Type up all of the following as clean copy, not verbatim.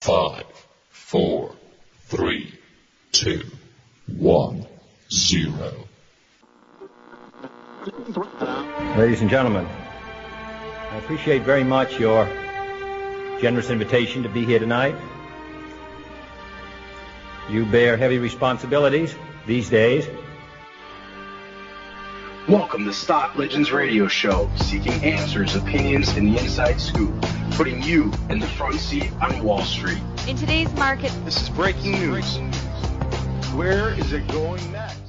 5, 4, 3, 2, 1, 0. Ladies and gentlemen, I appreciate very much your generous invitation to be here tonight. You bear heavy responsibilities these days. Welcome to Stock Legends Radio Show, seeking answers, opinions, and the inside scoop, putting you in the front seat on Wall Street. In today's market, This is breaking news. Where is it going next?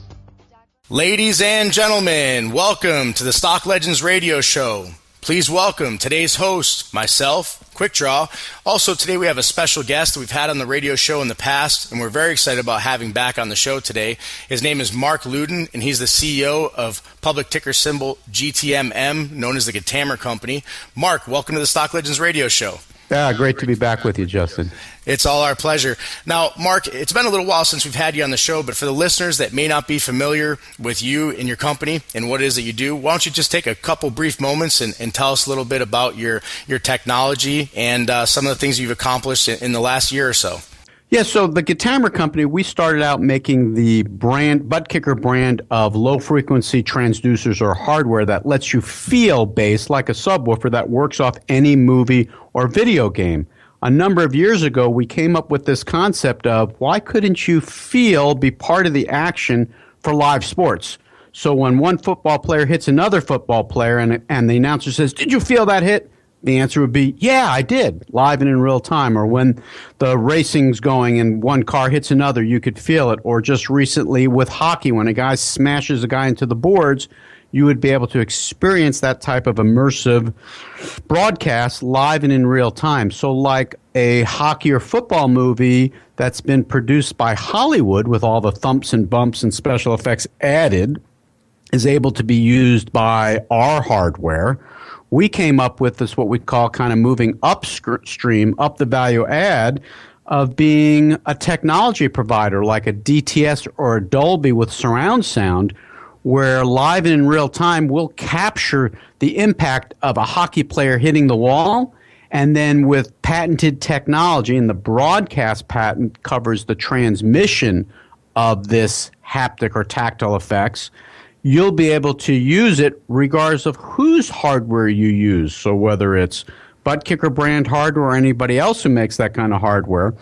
Ladies and gentlemen, welcome to the Stock Legends Radio Show. Please welcome today's host, myself, Quick Draw. Also, today we have a special guest that we've had on the radio show in the past, and we're very excited about having back on the show today. His name is Mark Luden, and he's the CEO of public ticker symbol GTMM, known as the Guitammer Company. Mark, welcome to the Stock Legends Radio Show. Yeah, great to be back with you, Justin. It's all our pleasure. Now, Mark, it's been a little while since we've had you on the show, but for the listeners that may not be familiar with you and your company and what it is that you do, why don't you just take a couple brief moments and tell us a little bit about your technology and some of the things you've accomplished in the last year or so. Yeah, so the Guitammer Company, we started out making the ButtKicker brand of low-frequency transducers or hardware that lets you feel bass like a subwoofer that works off any movie or video game. A number of years ago, we came up with this concept of why couldn't you be part of the action for live sports? So when one football player hits another football player and the announcer says, "Did you feel that hit?" The answer would be, "Yeah, I did," live and in real time. Or when the racing's going and one car hits another, you could feel it. Or just recently with hockey, when a guy smashes a guy into the boards, you would be able to experience that type of immersive broadcast live and in real time. So like a hockey or football movie that's been produced by Hollywood with all the thumps and bumps and special effects added is able to be used by our hardware. We came up with this, what we call kind of moving upstream, up the value add of being a technology provider like a DTS or a Dolby with surround sound, where live and in real time we'll capture the impact of a hockey player hitting the wall, and then with patented technology, and the broadcast patent covers the transmission of this haptic or tactile effects, you'll be able to use it regardless of whose hardware you use. So whether it's ButtKicker-brand hardware or anybody else who makes that kind of hardware.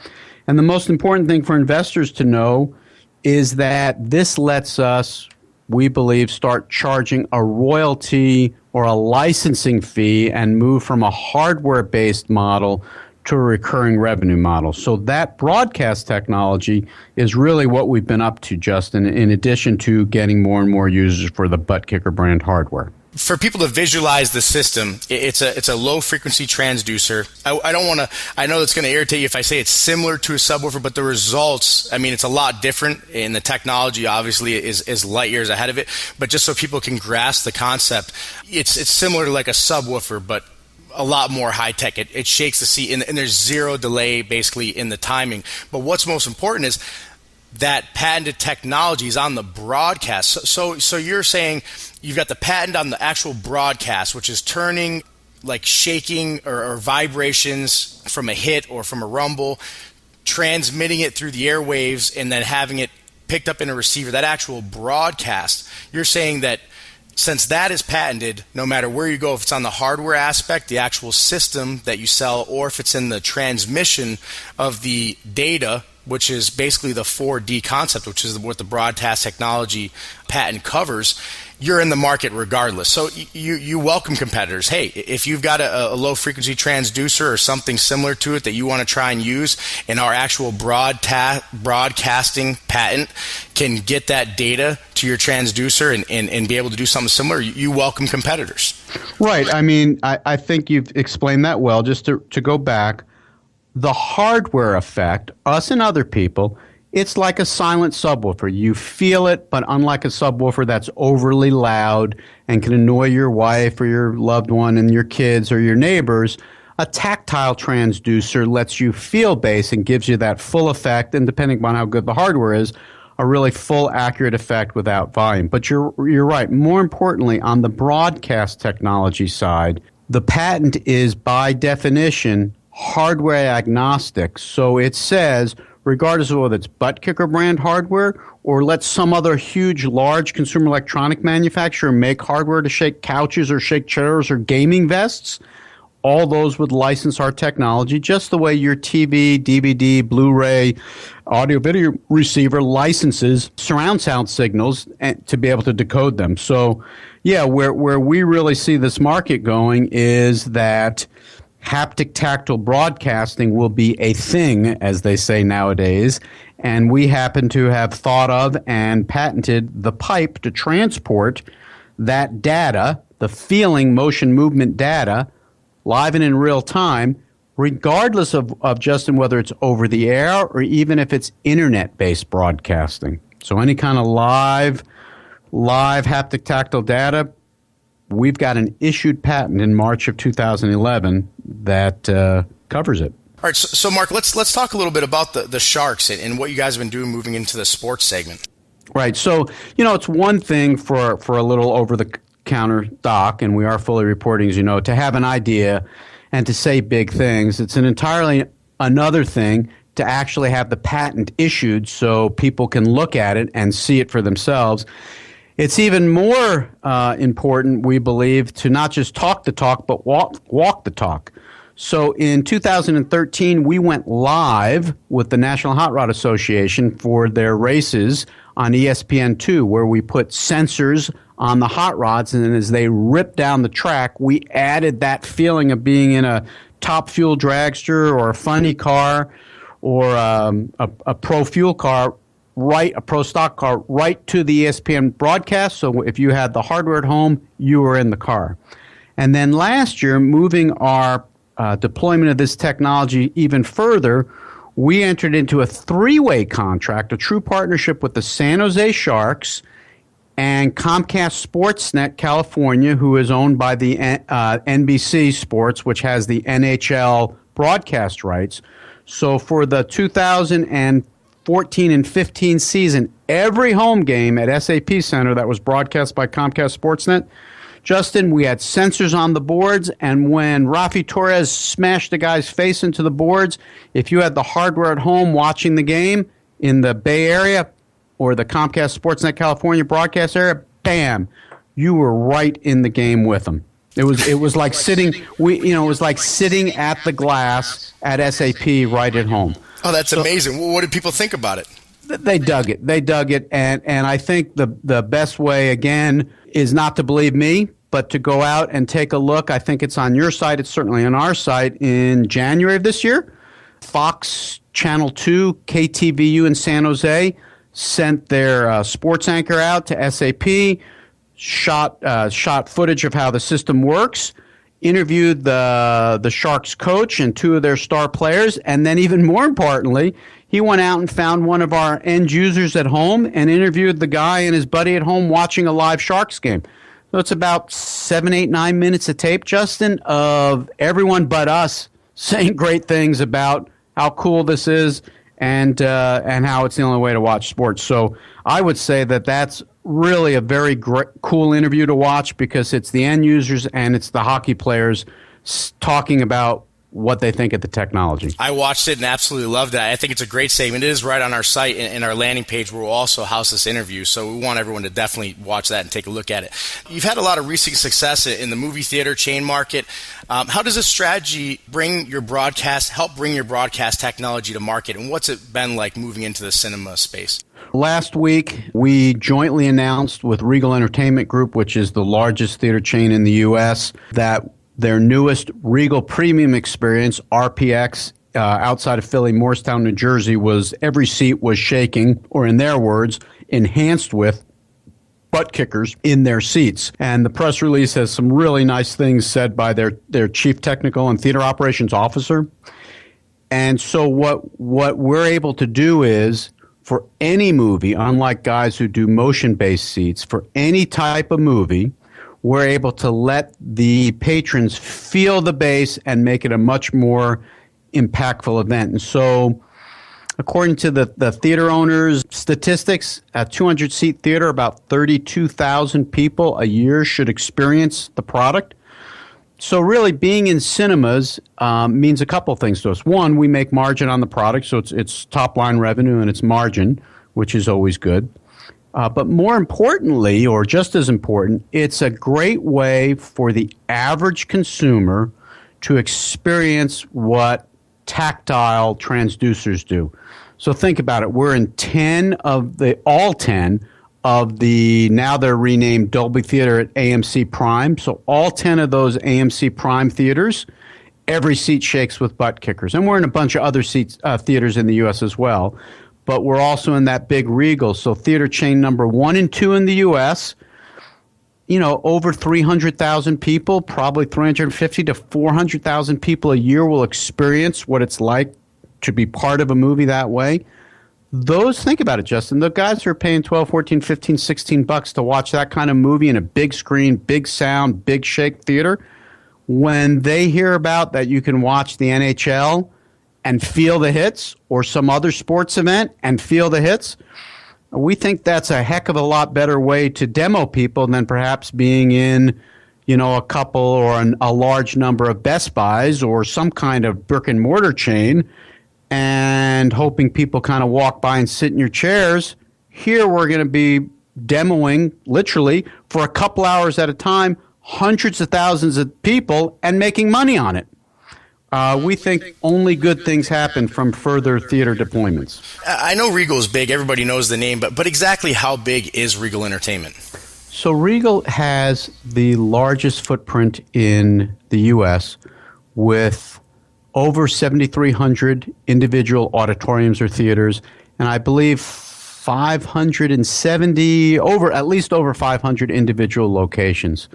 And the most important thing for investors to know is that this lets us, we believe, start charging a royalty or a licensing fee and move from a hardware-based model to a recurring revenue model. So that broadcast technology is really what we've been up to, Justin, in addition to getting more and more users for the ButtKicker-brand hardware. For people to visualize the system, it's a low frequency transducer. I know it's going to irritate you if I say it's similar to a subwoofer, but the results, I mean, it's a lot different, and the technology obviously is light years ahead of it. But just so people can grasp the concept, it's similar to like a subwoofer, but a lot more high tech. It shakes the seat, and there's zero delay basically in the timing. But what's most important is that patented technology is on the broadcast. So you're saying you've got the patent on the actual broadcast, which is turning like shaking or vibrations from a hit or from a rumble, transmitting it through the airwaves, and then having it picked up in a receiver, that actual broadcast. You're saying that since that is patented, no matter where you go, if it's on the hardware aspect, the actual system that you sell, or if it's in the transmission of the data, which is basically the 4D concept, which is what the broadcast technology patent covers, you're in the market regardless. So you welcome competitors. Hey, if you've got a low-frequency transducer or something similar to it that you want to try and use, and our actual broadcasting patent can get that data to your transducer and be able to do something similar, you welcome competitors. Right. I mean, I think you've explained that well. Just to go back, the hardware effect, us and other people, it's like a silent subwoofer. You feel it, but unlike a subwoofer that's overly loud and can annoy your wife or your loved one and your kids or your neighbors, a tactile transducer lets you feel bass and gives you that full effect, and depending upon how good the hardware is, a really full, accurate effect without volume. But you're right. More importantly, on the broadcast technology side, the patent is by definition hardware agnostic. So it says, regardless of whether it's ButtKicker-brand hardware or let some other huge, large consumer electronic manufacturer make hardware to shake couches or shake chairs or gaming vests, all those would license our technology just the way your TV, DVD, Blu-ray, audio-video receiver licenses surround sound signals to be able to decode them. So, yeah, where we really see this market going is that haptic tactile broadcasting will be a thing, as they say nowadays, and we happen to have thought of and patented the pipe to transport that data, the feeling, motion, movement data, live and in real time, regardless of Justin, whether it's over the air or even if it's internet-based broadcasting. So any kind of live haptic tactile data, we've got an issued patent in March of 2011 that covers it. All right, so Mark, let's talk a little bit about the Sharks and what you guys have been doing moving into the sports segment. Right. So, it's one thing for a little over-the-counter doc, and we are fully reporting, as you know, to have an idea and to say big things. It's an entirely another thing to actually have the patent issued so people can look at it and see it for themselves. It's even more important, we believe, to not just talk the talk, but walk the talk. So in 2013, we went live with the National Hot Rod Association for their races on ESPN2, where we put sensors on the hot rods, and then as they ripped down the track, we added that feeling of being in a top fuel dragster or a funny car or a pro fuel car, a pro stock car, right to the ESPN broadcast. So if you had the hardware at home, you were in the car. And then last year, moving our deployment of this technology even further, we entered into a three-way contract, a true partnership with the San Jose Sharks and Comcast Sportsnet California, who is owned by the NBC Sports, which has the NHL broadcast rights. So for the 2014 and 15 season, every home game at SAP Center that was broadcast by Comcast Sportsnet, Justin, we had sensors on the boards, and when Rafi Torres smashed a guy's face into the boards, if you had the hardware at home watching the game in the Bay Area or the Comcast Sportsnet California broadcast area, bam, you were right in the game with them. It was like sitting it was like sitting at the glass at SAP right at home. Oh, that's amazing. What did people think about it? They dug it, and I think the best way, again, is not to believe me, but to go out and take a look. I think it's on your site. It's certainly on our site in January of this year. Fox Channel 2, KTVU in San Jose, sent their sports anchor out to SAP, shot footage of how the system works, interviewed the Sharks coach and two of their star players, and then even more importantly, he went out and found one of our end users at home and interviewed the guy and his buddy at home watching a live Sharks game. So it's about 7, 8, 9 minutes of tape, Justin, of everyone but us saying great things about how cool this is and how it's the only way to watch sports. So I would say that that's really a very cool interview to watch because it's the end users and it's the hockey players talking about what they think of the technology. I watched it and absolutely loved it. I think it's a great statement. It is right on our site and our landing page where we'll also house this interview. So we want everyone to definitely watch that and take a look at it. You've had a lot of recent success in the movie theater chain market. How does this strategy help bring your broadcast technology to market? And what's it been like moving into the cinema space? Last week, we jointly announced with Regal Entertainment Group, which is the largest theater chain in the U.S., that their newest Regal Premium experience, RPX, outside of Philly, Morristown, New Jersey, every seat was shaking, or in their words, enhanced with butt kickers in their seats. And the press release has some really nice things said by their chief technical and theater operations officer. And so what we're able to do is, for any movie, unlike guys who do motion-based seats, for any type of movie, we're able to let the patrons feel the bass and make it a much more impactful event. And so, according to the theater owners' statistics, a 200-seat theater, about 32,000 people a year should experience the product. So really, being in cinemas means a couple things to us. One, we make margin on the product, so it's top line revenue and it's margin, which is always good. But more importantly, or just as important, it's a great way for the average consumer to experience what tactile transducers do. So think about it. We're in all 10 of the, now they're renamed Dolby Theater at AMC Prime. So all 10 of those AMC Prime theaters, every seat shakes with butt kickers. And we're in a bunch of other theaters in the U.S. as well. But we're also in that big Regal. So theater chain number 1 and 2 in the U.S., over 300,000 people, probably 350 to 400,000 people a year will experience what it's like to be part of a movie that way. Think about it, Justin, the guys who are paying 12, 14, 15, 16 bucks to watch that kind of movie in a big screen, big sound, big shake theater, when they hear about that you can watch the NHL and feel the hits, or some other sports event and feel the hits, we think that's a heck of a lot better way to demo people than perhaps being in, a couple or a large number of Best Buys or some kind of brick and mortar chain and hoping people kind of walk by and sit in your chairs. Here we're going to be demoing, literally, for a couple hours at a time, hundreds of thousands of people and making money on it. We think only good things happen from further theater deployments. I know Regal is big. Everybody knows the name. But exactly how big is Regal Entertainment? So Regal has the largest footprint in the U.S. with over 7,300 individual auditoriums or theaters, and I believe 570, at least over 500 individual locations.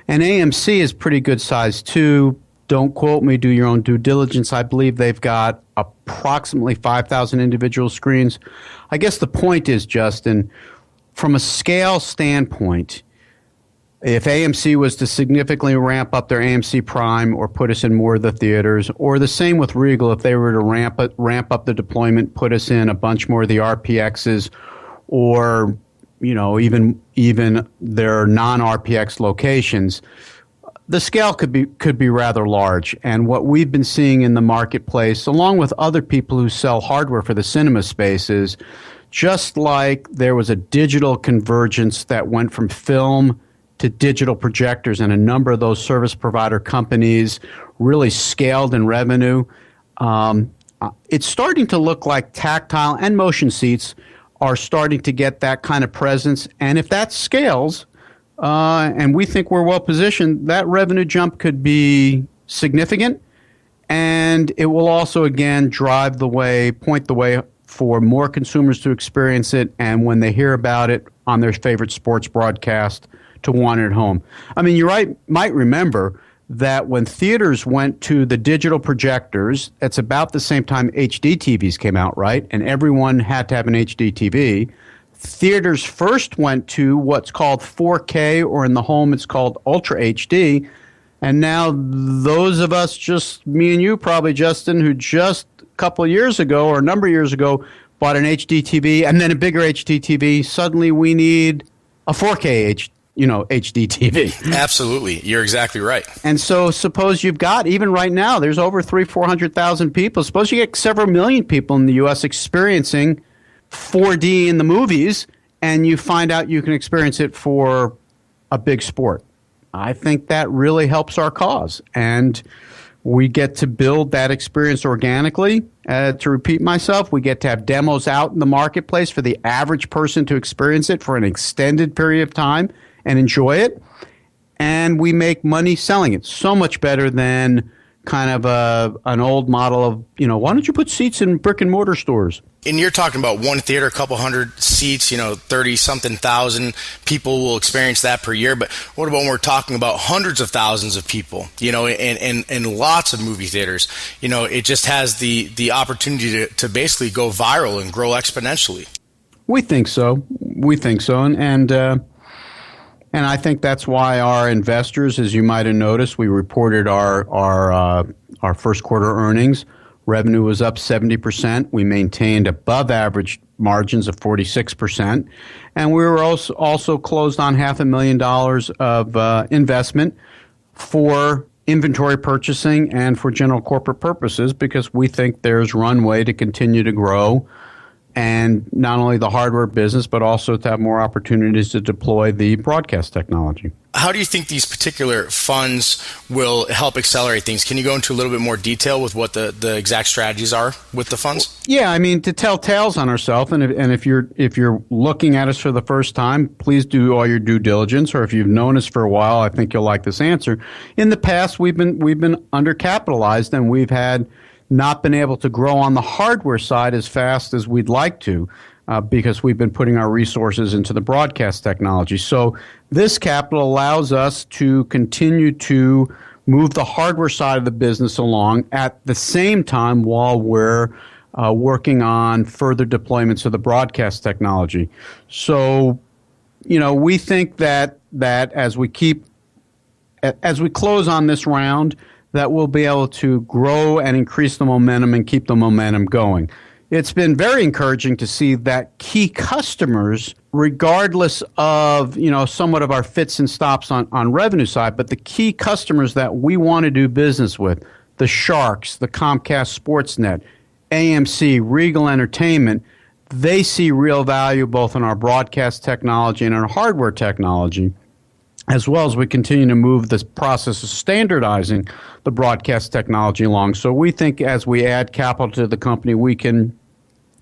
And AMC is pretty good size too. Don't quote me, do your own due diligence. I believe they've got approximately 5,000 individual screens. I guess the point is, Justin, from a scale standpoint, if AMC was to significantly ramp up their AMC Prime or put us in more of the theaters, or the same with Regal, if they were to ramp up the deployment, put us in a bunch more of the RPXs, or even their non-RPX locations, the scale could be rather large. And what we've been seeing in the marketplace, along with other people who sell hardware for the cinema space, is just like there was a digital convergence that went from film to digital projectors, and a number of those service provider companies really scaled in revenue. It's starting to look like tactile and motion seats are starting to get that kind of presence. And if that scales, and we think we're well positioned, that revenue jump could be significant, and it will also, again, point the way for more consumers to experience it, and when they hear about it on their favorite sports broadcast, to want it at home. I mean, you might remember that when theaters went to the digital projectors, it's about the same time HD TVs came out, right? And everyone had to have an HD TV. Theaters first went to what's called 4K, or in the home it's called Ultra HD. And now those of us, just me and you probably, Justin, who just a couple of years ago or a number of years ago bought an HD TV and then a bigger HD TV, suddenly we need a 4K HD TV. Absolutely. You're exactly right. And so suppose you've got, even right now, there's over 400,000 people. Suppose you get several million people in the U.S. experiencing 4D in the movies, and you find out you can experience it for a big sport. I think that really helps our cause, and we get to build that experience organically. To repeat myself, we get to have demos out in the marketplace for the average person to experience it for an extended period of time and enjoy it, and we make money selling it. So much better than kind of an old model of, why don't you put seats in brick and mortar stores? And you're talking about one theater, a couple hundred seats, 30-something thousand people will experience that per year. But what about when we're talking about hundreds of thousands of people, and lots of movie theaters? It just has the opportunity to basically go viral and grow exponentially. We think so. And I think that's why our investors, as you might have noticed, we reported our first quarter earnings. Revenue was up 70%. We maintained above average margins of 46%. And we were also closed on $500,000 of investment for inventory purchasing and for general corporate purposes, because we think there's runway to continue to grow, and not only the hardware business, but also to have more opportunities to deploy the broadcast technology. How do you think these particular funds will help accelerate things? Can you go into a little bit more detail with what the exact strategies are with the funds? Yeah, I mean, to tell tales on ourselves, and if you're looking at us for the first time, please do all your due diligence. Or if you've known us for a while, I think you'll like this answer. In the past, we've been undercapitalized, and we've had not been able to grow on the hardware side as fast as we'd like to. Because we've been putting our resources into the broadcast technology. So this capital allows us to continue to move the hardware side of the business along at the same time while we're working on further deployments of the broadcast technology. So, we think that as we close on this round, that we'll be able to grow and increase the momentum and keep the momentum going. It's been very encouraging to see that key customers, regardless of, somewhat of our fits and stops on revenue side, but the key customers that we want to do business with, the Sharks, the Comcast Sportsnet, AMC, Regal Entertainment, they see real value both in our broadcast technology and our hardware technology, as well as we continue to move this process of standardizing the broadcast technology along. So we think as we add capital to the company, we can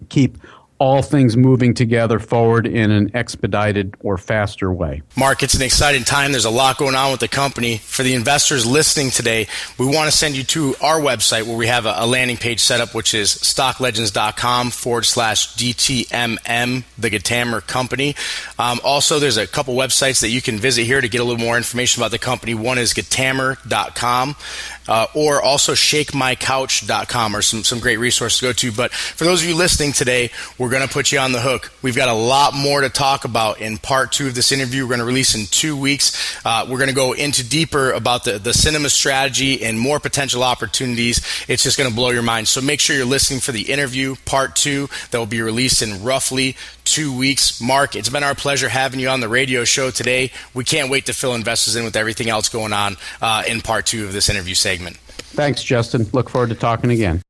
keep all things moving together forward in an expedited or faster way. Mark, it's an exciting time. There's a lot going on with the company. For the investors listening today, we want to send you to our website where we have a landing page set up, which is stocklegends.com/GTMM, the Guitammer Company. Also, there's a couple websites that you can visit here to get a little more information about the company. One is Guitammer.com. Or also shakemycouch.com are some great resources to go to. But for those of you listening today, we're going to put you on the hook. We've got a lot more to talk about in part 2 of this interview. We're going to release in 2 weeks. We're going to go into deeper about the cinema strategy and more potential opportunities. It's just going to blow your mind. So make sure you're listening for the interview, part 2, that will be released in roughly 2 weeks. Mark, it's been our pleasure having you on the radio show today. We can't wait to fill investors in with everything else going on in part 2 of this interview segment. Thanks, Justin. Look forward to talking again.